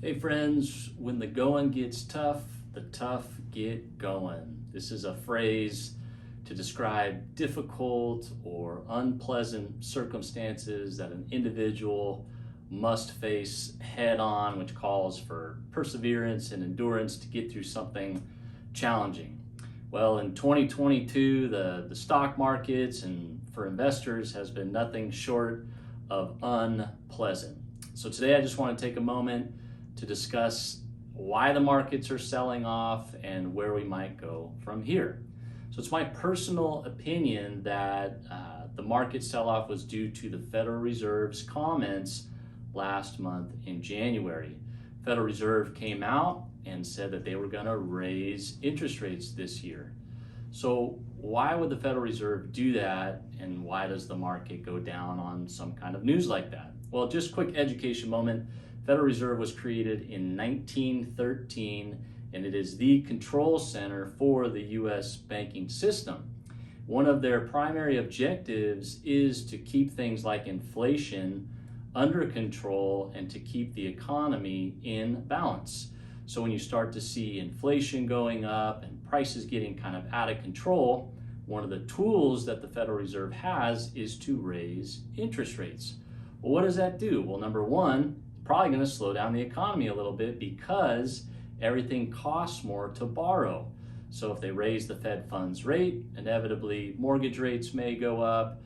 Hey friends, when the going gets tough, the tough get going. This is a phrase to describe difficult or unpleasant circumstances that an individual must face head on, which calls for perseverance and endurance to get through something challenging. Well, in 2022, the stock markets and for investors has been nothing short of unpleasant. So today I just want to take a moment to discuss why the markets are selling off and where we might go from here. So it's my personal opinion that the market sell-off was due to the Federal Reserve's comments last month in January. Federal Reserve came out and said that they were going to raise interest rates this year. So why would the Federal Reserve do that, and why does the market go down on some kind of news like that? Well, just quick education moment. Federal Reserve was created in 1913, and it is the control center for the U.S. banking system. One of their primary objectives is to keep things like inflation under control and to keep the economy in balance. So when you start to see inflation going up and prices getting kind of out of control, one of the tools that the Federal Reserve has is to raise interest rates. Well, what does that do? Well, number one, probably going to slow down the economy a little bit because everything costs more to borrow. So if they raise the Fed funds rate, inevitably mortgage rates may go up,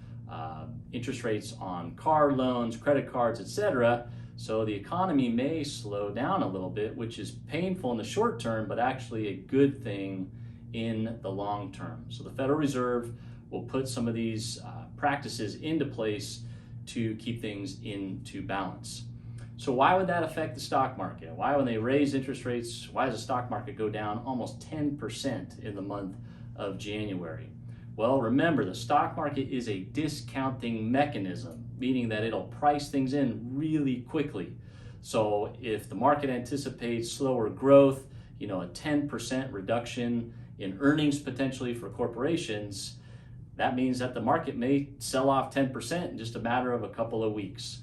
interest rates on car loans, credit cards, etc. So the economy may slow down a little bit, which is painful in the short term, but actually a good thing in the long term. So the Federal Reserve will put some of these practices into place to keep things into balance. So why would that affect the stock market? Why, when they raise interest rates, why does the stock market go down almost 10% in the month of January? Well, remember, the stock market is a discounting mechanism, meaning that it'll price things in really quickly. So if the market anticipates slower growth, a 10% reduction in earnings potentially for corporations, that means that the market may sell off 10% in just a matter of a couple of weeks.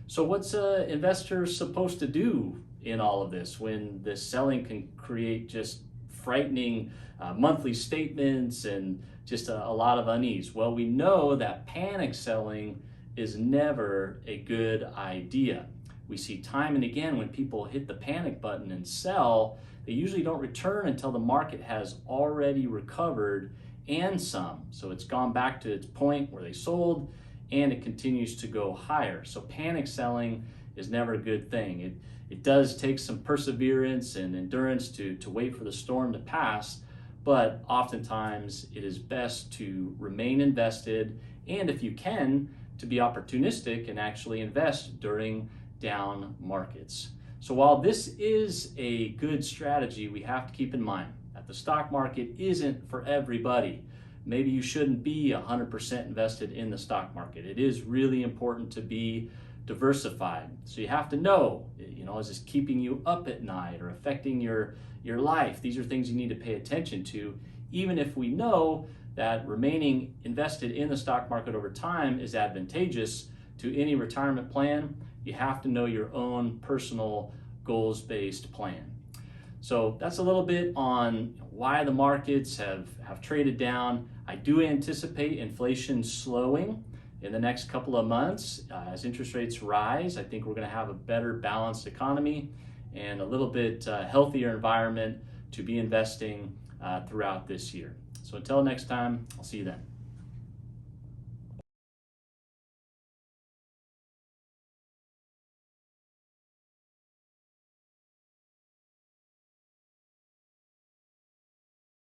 So what's an investor supposed to do in all of this when this selling can create just frightening monthly statements and just a lot of unease? Well, we know that panic selling is never a good idea. We see time and again when people hit the panic button and sell, they usually don't return until the market has already recovered and some. So it's gone back to its point where they sold and it continues to go higher. So panic selling is never a good thing. It does take some perseverance and endurance to wait for the storm to pass, but oftentimes it is best to remain invested, and if you can, to be opportunistic and actually invest during down markets. So while this is a good strategy, we have to keep in mind that the stock market isn't for everybody. Maybe you shouldn't be 100% invested in the stock market. It is really important to be diversified. So you have to know, is this keeping you up at night or affecting your life? These are things you need to pay attention to, even if we know that remaining invested in the stock market over time is advantageous to any retirement plan. You have to know your own personal goals-based plan. So that's a little bit on why the markets have traded down. I do anticipate inflation slowing in the next couple of months. As interest rates rise, I think we're going to have a better balanced economy and a little bit healthier environment to be investing throughout this year. So until next time, I'll see you then.